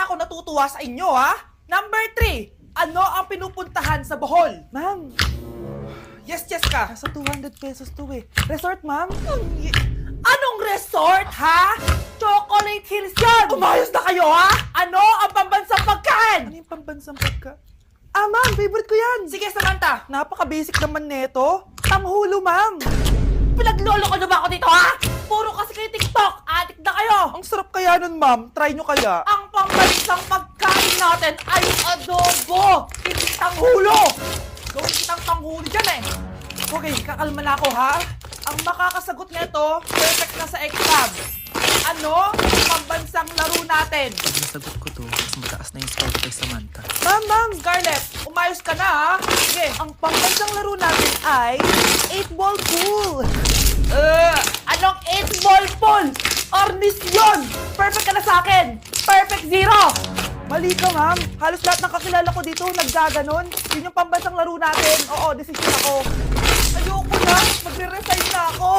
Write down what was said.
ako natutuwa sa inyo, ha? Number 3, ano ang pinupuntahan sa Bohol? Ma'am, Yes, Cheska. nasa 200 pesos to eh. Resort, ma'am? Anong resort, ha? Chocolate Hills yan! Umayos na kayo, ha? Ano ang pambansang pagkain? Ano yung pambansang pagka? Ah, ma'am, favorite ko yan. Sige, Samantha. Napaka-basic naman neto. Tanghulo, ma'am. Pinaglolo ko na ba ako dito, ha? Puro kasi kayo TikTok. Adik na kayo. Ang sarap kaya nun, ma'am. Try nyo kaya. Ang pambansang pagkain natin ay adobo, hindi tanghulo. Gawin kitang tanghulo dyan, eh. Okay, kakalma na ako, ha? Ang makakasagot nito, perfect na sa exam. Ano ang pambansang laro natin? Pag nasagot ko to, mas mataas na yung score ko kay Samantha. Ma'am, Scarlett, umayos ka na, ha? Sige. ang pambansang laro natin ay 8-ball pool. Anong 8-ball pool? Ornis yun! Perfect ka na sa akin! Perfect 0! Mali ka, ma'am. Halos lahat ng kakilala ko dito naggaganon. Yun yung pambansang laro natin. Oo, decision ako. Ayoko na! Magre-resign na ako!